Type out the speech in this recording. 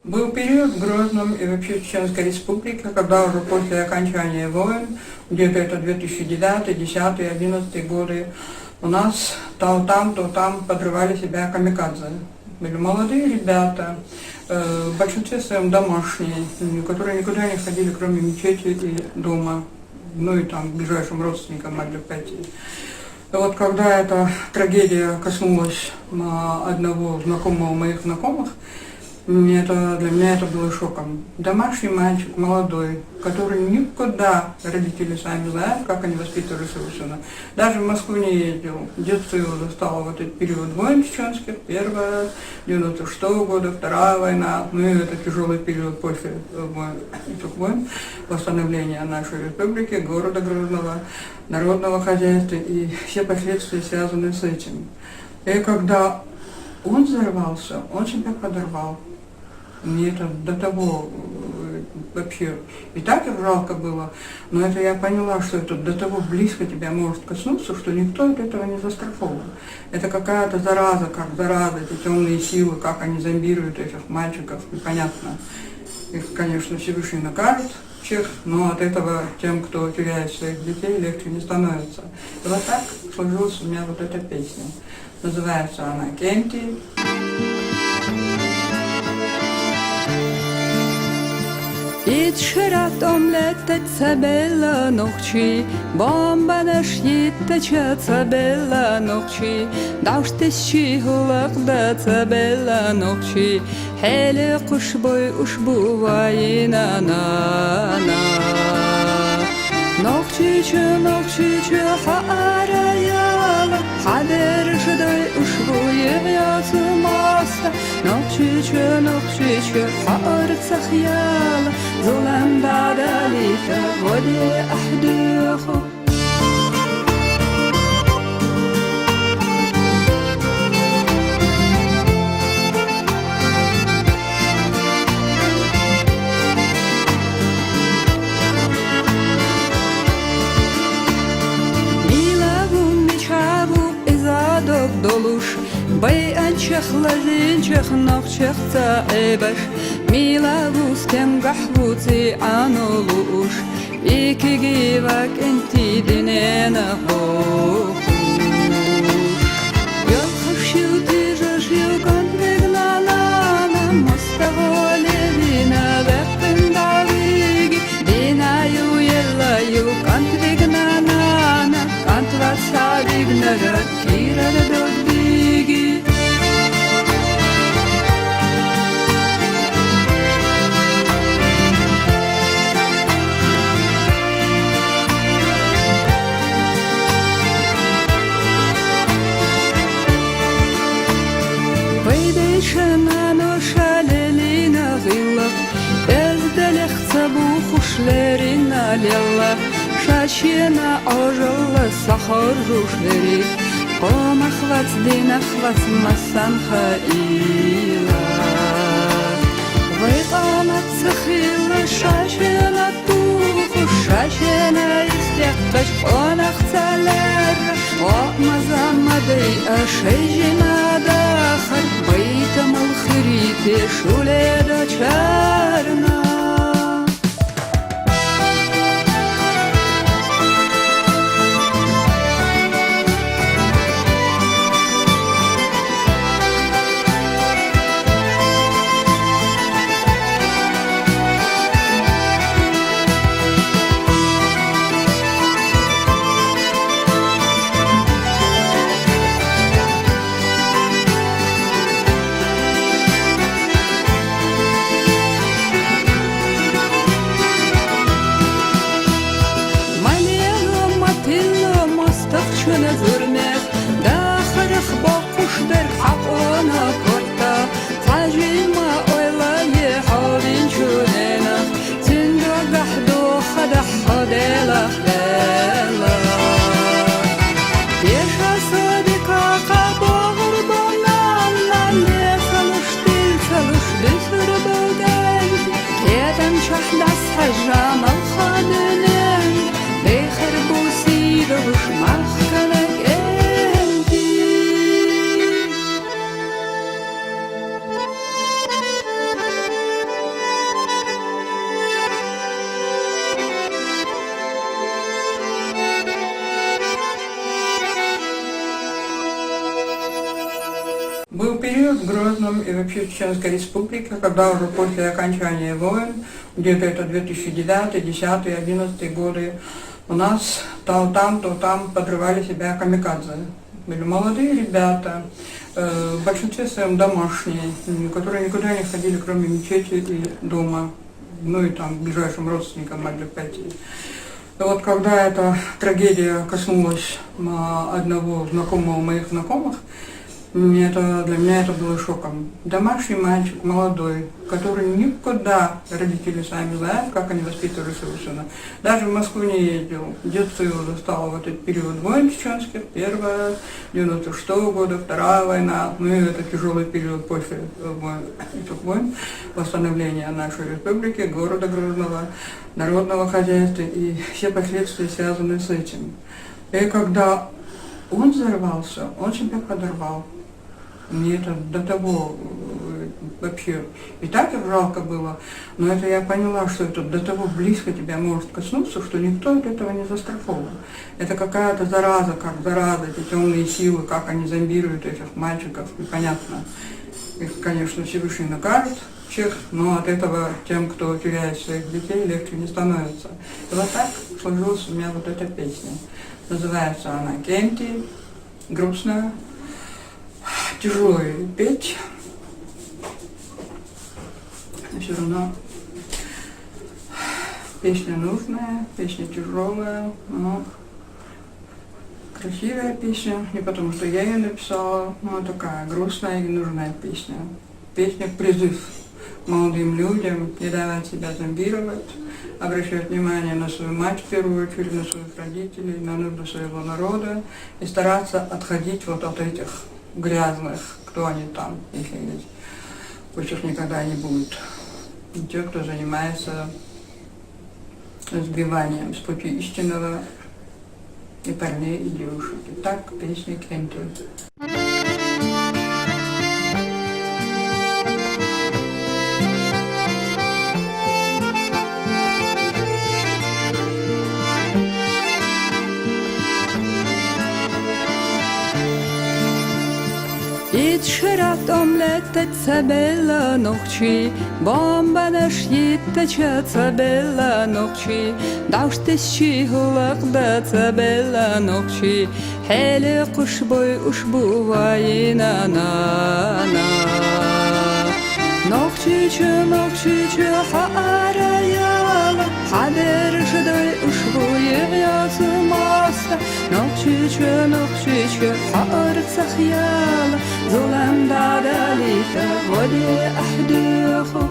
Был период в Грозном и вообще в Чеченской Республике, когда уже после окончания войн, где-то это 2009, 2010, 2011 годы, у нас то там подрывали себя камикадзе. Были молодые ребята, в большинстве своем домашние, которые никуда не ходили, кроме мечети и дома, ну и там к ближайшим родственникам могли пойти. И вот когда эта трагедия коснулась одного знакомого моих знакомых, для меня это было шоком. Домашний мальчик, молодой, который никуда, родители сами знают, как они воспитывали своего сына. Даже в Москву не ездил. Детство его застало в этот период войн чеченских, первая, 96-го года, вторая война, ну и это тяжелый период после этих войн, восстановления нашей республики, города Грозного, народного хозяйства и все последствия, связанные с этим. И когда он взорвался, он себя подорвал. Мне это до того вообще и так жалко было, но это я поняла, что это до того близко тебя может коснуться, что никто от этого не застрахован. Это какая-то зараза, как зараза, эти темные силы, как они зомбируют этих мальчиков, непонятно. Их, конечно, Всевышний накажет всех, но от этого тем, кто теряет своих детей, легче не становится. И вот так сложилась у меня вот эта песня. Называется она «Кенти». Итшират омлетет цабелла ногчи, бомбанаш yittача цабелла ногчи, давштещи гулакда цабелла ногчи, хеле кушбой ушбу вайна на. Ногчиче хаараяла, хадер ждай ушбу яцу маста. Ногчиче хаарцах яла, зулам бадалита воде ахдуху. Dolуш, бай анчах лазинчах ногчах цаэбаш, мила вустем гахвуци анулуш, икиги вак энти динена хохуш. Ёлхашил тижашил контригнанана, мостаголевина вэппен давиги, динаю еллаю контригнанана, контрасавигнара кирара додбиги. Вейдейшана шалелина гилла, эздалех цабу хушлерина лелла, шашена ожалла сахар жушлери, помахвац динахвац масан хаила. Вейqamat цахила шашена туху, шашена истеккаш онах цалер, ومزمدي أشيجنا داخل بيت ملخريت شوليدا چارنا. Южном и вообще в Чеченской Республике, когда уже после окончания войн, где-то это 2009, 10, 11 годы, у нас то там подрывали себя камикадзе. Были молодые ребята, в большинстве своем домашние, которые никуда не ходили, кроме мечети и дома. Ну и там к ближайшим родственникам могли пойти. И вот когда эта трагедия коснулась одного знакомого моих знакомых, для меня это было шоком. Домашний мальчик, молодой, который никуда, родители сами знают, как они воспитывали своего сына. Даже в Москву не ездил. Детство его застало в этот период войн чеченских. Первая, 96-го года, вторая война. Ну и это тяжелый период после этих войн, восстановления нашей республики, города Грозного, народного хозяйства и все последствия, связанные с этим. И когда он взорвался, он себя подорвал. Мне это до того вообще и так жалко было, но это я поняла, что это до того близко тебя может коснуться, что никто от этого не застрахован. Это какая-то зараза, как зараза, эти темные силы, как они зомбируют этих мальчиков, непонятно. Их, конечно, Всевышний накажет всех, но от этого тем, кто теряет своих детей, легче не становится. И вот так сложилась у меня вот эта песня. Называется она «Кенти», грустная, тяжело ее петь, но все равно песня нужная, песня тяжелая, но красивая песня, не потому что я ее написала, но такая грустная и нужная песня. Песня призыв молодым людям не давать себя зомбировать, обращать внимание на свою мать в первую очередь, на своих родителей, на нужды своего народа и стараться отходить вот от этих грязных, кто они там, если есть, пусть их никогда не будет. И те, кто занимается сбиванием с пути истинного и парней, и девушек. Итак, песня «Кенти». Итшират омлетет цабелла ногчи, бомбанаш yittача цабелла ногчи, давштесчи хулакда цабелла ногчи, хеле кушбой ушбу вайна на. Ногчичу хаараяла, хадер ждай ушбу ясу маста. Ногчичу хаар цахяла, зулам дадалита воде ахдуху.